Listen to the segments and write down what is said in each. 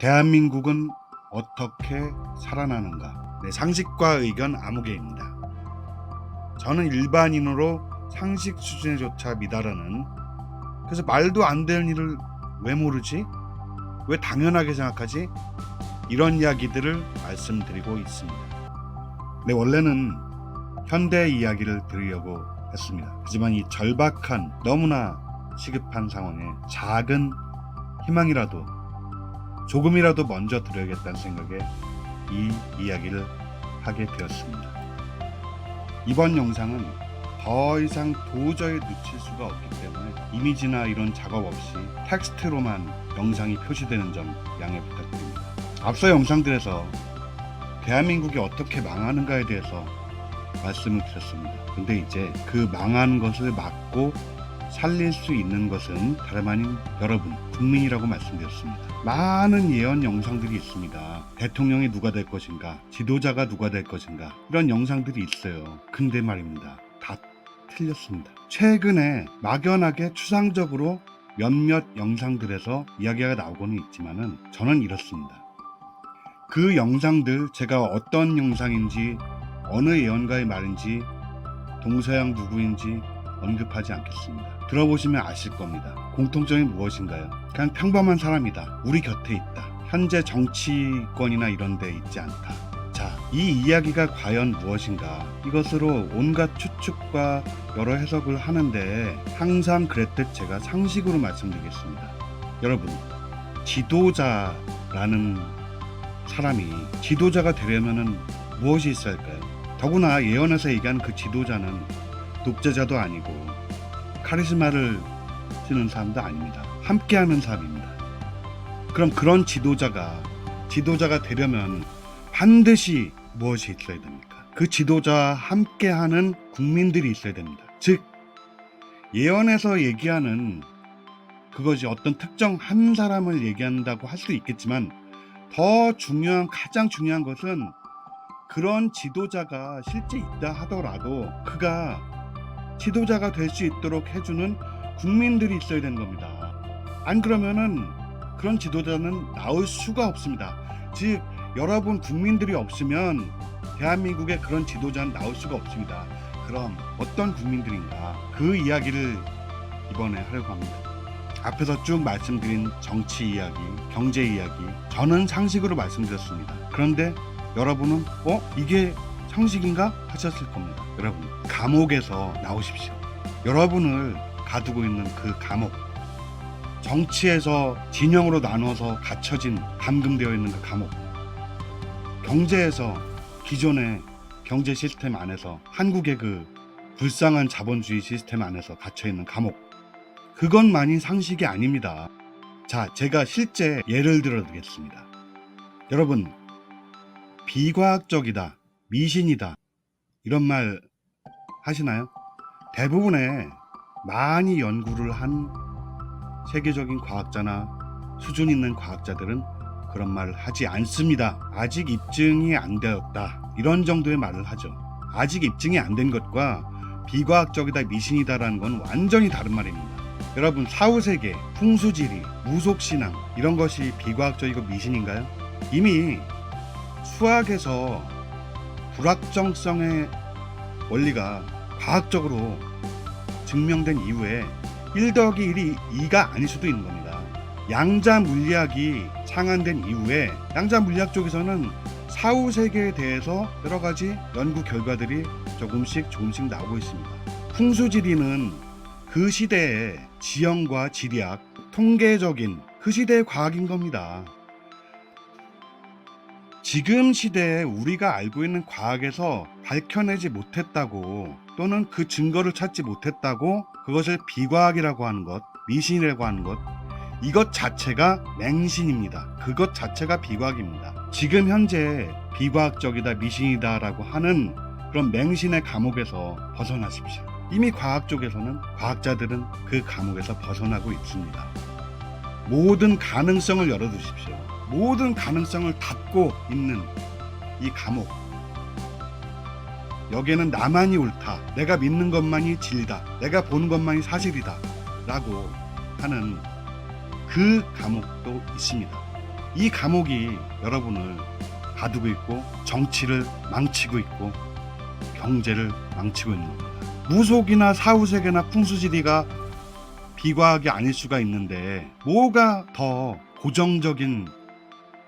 대한민국은 어떻게 살아나는가? 네, 상식과 의견 아무개입니다. 저는 일반인으로 상식 수준에조차 미달하는, 그래서 말도 안 되는 일을 왜 모르지? 왜 당연하게 생각하지? 이런 이야기들을 말씀드리고 있습니다. 네, 원래는 현대 이야기를 드리려고 했습니다. 하지만 이 절박한, 너무나 시급한 상황에 작은 희망이라도, 조금이라도 먼저 드려야겠다는 생각에 이 이야기를 하게 되었습니다. 이번 영상은 더 이상 도저히 놓칠 수가 없기 때문에 이미지나 이런 작업 없이 텍스트로만 영상이 표시되는 점 양해 부탁드립니다. 앞서 영상들에서 대한민국이 어떻게 망하는가에 대해서 말씀을 드렸습니다. 근데 이제 그 망하는 것을 막고 살릴 수 있는 것은 다름 아닌 여러분, 국민이라고 말씀드렸습니다. 많은 예언 영상들이 있습니다. 대통령이 누가 될 것인가, 지도자가 누가 될 것인가, 이런 영상들이 있어요. 근데 말입니다, 다 틀렸습니다. 최근에 막연하게 추상적으로 몇몇 영상들에서 이야기가 나오고는 있지만은 저는 이렇습니다. 그 영상들, 제가 어떤 영상인지, 어느 예언가의 말인지, 동서양 누구인지 언급하지 않겠습니다. 들어보시면 아실 겁니다. 공통점이 무엇인가요? 그냥 평범한 사람이다. 우리 곁에 있다. 현재 정치권이나 이런 데 있지 않다. 자, 이 이야기가 과연 무엇인가? 이것으로 온갖 추측과 여러 해석을 하는데 항상 그랬듯 제가 상식으로 말씀드리겠습니다. 여러분, 지도자라는 사람이 지도자가 되려면은 무엇이 있어야 할까요? 더구나 예언에서 얘기한 그 지도자는 독재자도 아니고 카리스마를 쓰는 사람도 아닙니다. 함께하는 사람입니다. 그럼 그런 지도자가 되려면 반드시 무엇이 있어야 됩니까? 그 지도자와 함께하는 국민들이 있어야 됩니다. 즉, 예언에서 얘기하는 그것이 어떤 특정 한 사람을 얘기한다고 할 수 있겠지만 더 중요한, 가장 중요한 것은 그런 지도자가 실제 있다 하더라도 그가 지도자가 될 수 있도록 해주는 국민들이 있어야 되는 겁니다. 안 그러면은 그런 지도자는 나올 수가 없습니다. 즉, 여러분 국민들이 없으면 대한민국에 그런 지도자는 나올 수가 없습니다. 그럼 어떤 국민들인가? 그 이야기를 이번에 하려고 합니다. 앞에서 쭉 말씀드린 정치 이야기, 경제 이야기, 저는 상식으로 말씀드렸습니다. 그런데 여러분은 이게 상식인가? 하셨을 겁니다. 여러분, 감옥에서 나오십시오. 여러분을 가두고 있는 그 감옥, 정치에서 진영으로 나눠서 갇혀진, 감금되어 있는 그 감옥, 경제에서 기존의 경제 시스템 안에서, 한국의 그 불쌍한 자본주의 시스템 안에서 갇혀있는 감옥, 그것만이 상식이 아닙니다. 자, 제가 실제 예를 들어 드리겠습니다. 여러분, 비과학적이다, 미신이다, 이런 말 하시나요? 대부분의 많이 연구를 한 세계적인 과학자나 수준 있는 과학자들은 그런 말을 하지 않습니다. 아직 입증이 안 되었다, 이런 정도의 말을 하죠. 아직 입증이 안 된 것과 비과학적이다, 미신이다라는 건 완전히 다른 말입니다. 여러분, 사후세계, 풍수지리, 무속신앙, 이런 것이 비과학적이고 미신인가요? 이미 수학에서 불확정성의 원리가 과학적으로 증명된 이후에 1 더하기 1이 2가 아닐 수도 있는 겁니다. 양자 물리학이 창안된 이후에 양자 물리학 쪽에서는 사후세계에 대해서 여러 가지 연구 결과들이 조금씩 나오고 있습니다. 풍수지리는 그 시대의 지형과 지리학, 통계적인 그 시대의 과학인 겁니다. 지금 시대에 우리가 알고 있는 과학에서 밝혀내지 못했다고, 또는 그 증거를 찾지 못했다고 그것을 비과학이라고 하는 것, 미신이라고 하는 것, 이것 자체가 맹신입니다. 그것 자체가 비과학입니다. 지금 현재 비과학적이다, 미신이다 라고 하는 그런 맹신의 감옥에서 벗어나십시오. 이미 과학 쪽에서는, 과학자들은 그 감옥에서 벗어나고 있습니다. 모든 가능성을 열어두십시오. 모든 가능성을 닫고 있는 이 감옥, 여기에는 나만이 옳다, 내가 믿는 것만이 진리다, 내가 보는 것만이 사실이다 라고 하는 그 감옥도 있습니다. 이 감옥이 여러분을 가두고 있고 정치를 망치고 있고 경제를 망치고 있는 겁니다. 무속이나 사후세계나 풍수지리가 비과학이 아닐 수가 있는데 뭐가 더 고정적인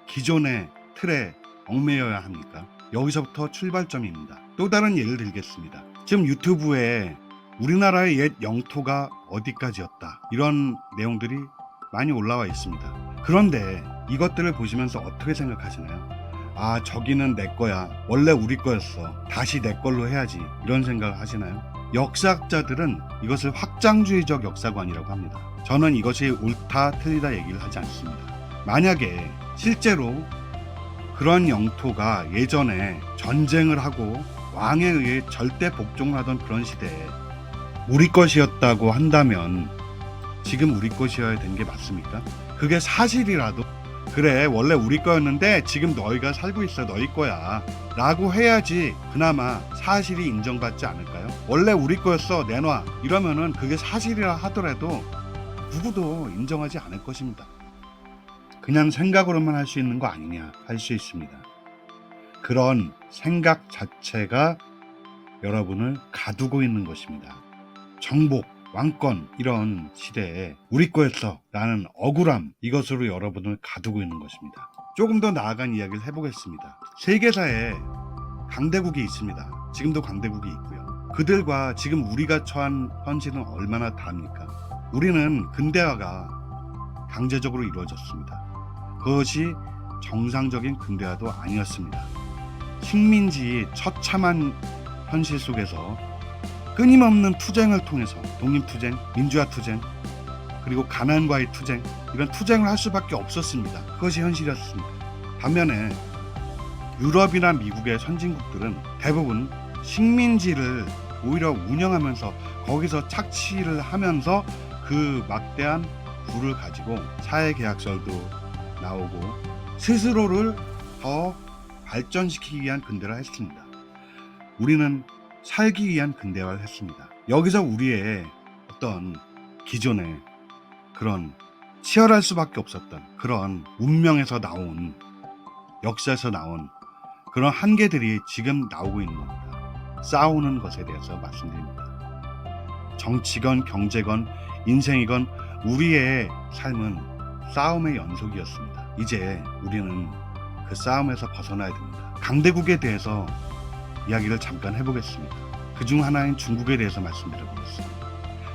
기존의 틀에 얽매여야 합니까? 여기서부터 출발점입니다. 또 다른 예를 들겠습니다. 지금 유튜브에 우리나라의 옛 영토가 어디까지였다 이런 내용들이 많이 올라와 있습니다. 그런데 이것들을 보시면서 어떻게 생각하시나요? 아, 저기는 내 거야, 원래 우리 거였어, 다시 내 걸로 해야지, 이런 생각을 하시나요? 역사학자들은 이것을 확장주의적 역사관이라고 합니다. 저는 이것이 옳다 틀리다 얘기를 하지 않습니다. 만약에 실제로 그런 영토가 예전에 전쟁을 하고 왕에 의해 절대 복종을 하던 그런 시대에 우리 것이었다고 한다면 지금 우리 것이어야 된 게 맞습니까? 그게 사실이라도 그래 원래 우리 거였는데 지금 너희가 살고 있어, 너희 거야 라고 해야지 그나마 사실이 인정받지 않을까요? 원래 우리 거였어, 내놔, 이러면은 그게 사실이라 하더라도 누구도 인정하지 않을 것입니다. 그냥 생각으로만 할 수 있는 거 아니냐 할 수 있습니다. 그런 생각 자체가 여러분을 가두고 있는 것입니다. 정복, 왕권 이런 시대에 우리 거였어 라는 억울함, 이것으로 여러분을 가두고 있는 것입니다. 조금 더 나아간 이야기를 해보겠습니다. 세계사에 강대국이 있습니다. 지금도 강대국이 있고요. 그들과 지금 우리가 처한 현실은 얼마나 다릅니까? 우리는 근대화가 강제적으로 이루어졌습니다. 그것이 정상적인 근대화도 아니었습니다. 식민지 처참한 현실 속에서 끊임없는 투쟁을 통해서 독립투쟁, 민주화투쟁, 그리고 가난과의 투쟁, 이런 투쟁을 할 수밖에 없었습니다. 그것이 현실이었습니다. 반면에 유럽이나 미국의 선진국들은 대부분 식민지를 오히려 운영하면서 거기서 착취를 하면서 그 막대한 부를 가지고 사회계약서도 나오고 스스로를 더 발전시키기 위한 근대화를 했습니다. 우리는 살기 위한 근대화를 했습니다. 여기서 우리의 어떤 기존의 그런 치열할 수밖에 없었던 그런 운명에서 나온, 역사에서 나온 그런 한계들이 지금 나오고 있는 겁니다. 싸우는 것에 대해서 말씀드립니다. 정치건 경제건 인생이건 우리의 삶은 싸움의 연속이었습니다. 이제 우리는 그 싸움에서 벗어나야 됩니다. 강대국에 대해서 이야기를 잠깐 해보겠습니다. 그중 하나인 중국에 대해서 말씀드려보겠습니다.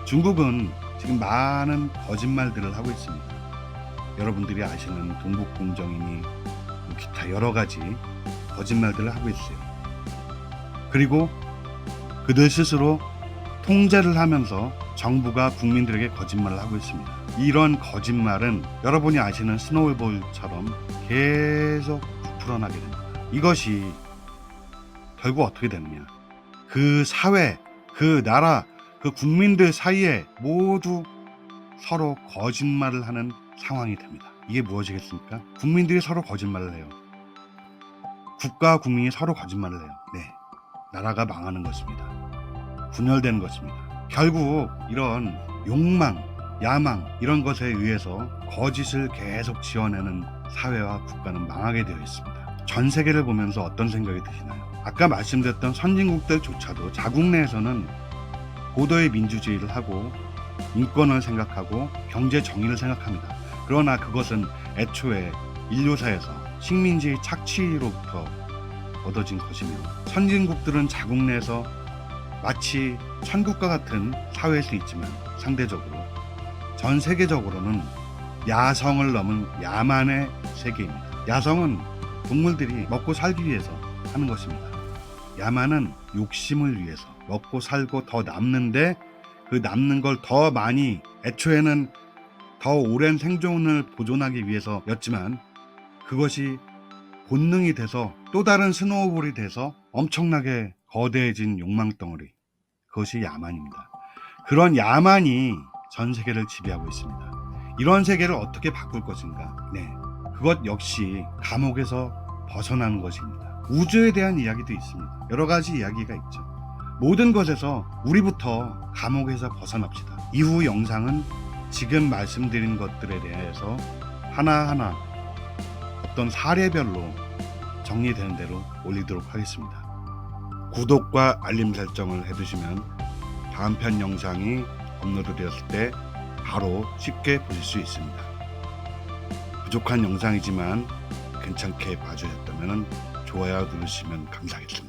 중국은 지금 많은 거짓말들을 하고 있습니다. 여러분들이 아시는 동북공정이니 기타 여러 가지 거짓말들을 하고 있어요. 그리고 그들 스스로 통제를 하면서 정부가 국민들에게 거짓말을 하고 있습니다. 이런 거짓말은 여러분이 아시는 스노우볼처럼 계속 부풀어나게 됩니다. 이것이 결국 어떻게 되느냐, 그 사회, 그 나라, 그 국민들 사이에 모두 서로 거짓말을 하는 상황이 됩니다. 이게 무엇이겠습니까? 국민들이 서로 거짓말을 해요. 국가와 국민이 서로 거짓말을 해요. 네, 나라가 망하는 것입니다. 분열되는 것입니다. 결국 이런 욕망, 야망 이런 것에 의해서 거짓을 계속 지어내는 사회와 국가는 망하게 되어 있습니다. 전 세계를 보면서 어떤 생각이 드시나요? 아까 말씀드렸던 선진국들조차도 자국 내에서는 고도의 민주주의를 하고 인권을 생각하고 경제 정의를 생각합니다. 그러나 그것은 애초에 인류사에서 식민지 착취로부터 얻어진 것이며, 선진국들은 자국 내에서 마치 천국과 같은 사회일 수 있지만 상대적으로 전 세계적으로는 야성을 넘은 야만의 세계입니다. 야성은 동물들이 먹고 살기 위해서 하는 것입니다. 야만은 욕심을 위해서 먹고 살고 더 남는데 그 남는 걸 더 많이, 애초에는 더 오랜 생존을 보존하기 위해서였지만 그것이 본능이 돼서 또 다른 스노우볼이 돼서 엄청나게 거대해진 욕망덩어리, 그것이 야만입니다. 그런 야만이 전 세계를 지배하고 있습니다. 이런 세계를 어떻게 바꿀 것인가? 네, 그것 역시 감옥에서 벗어나는 것입니다. 우주에 대한 이야기도 있습니다. 여러 가지 이야기가 있죠. 모든 것에서 우리부터 감옥에서 벗어납시다. 이후 영상은 지금 말씀드린 것들에 대해서 하나하나 어떤 사례별로 정리되는 대로 올리도록 하겠습니다. 구독과 알림 설정을 해두시면 다음 편 영상이 업로드 되었을 때 바로 쉽게 보실 수 있습니다. 부족한 영상이지만 괜찮게 봐주셨다면 좋아요 누르시면 감사하겠습니다.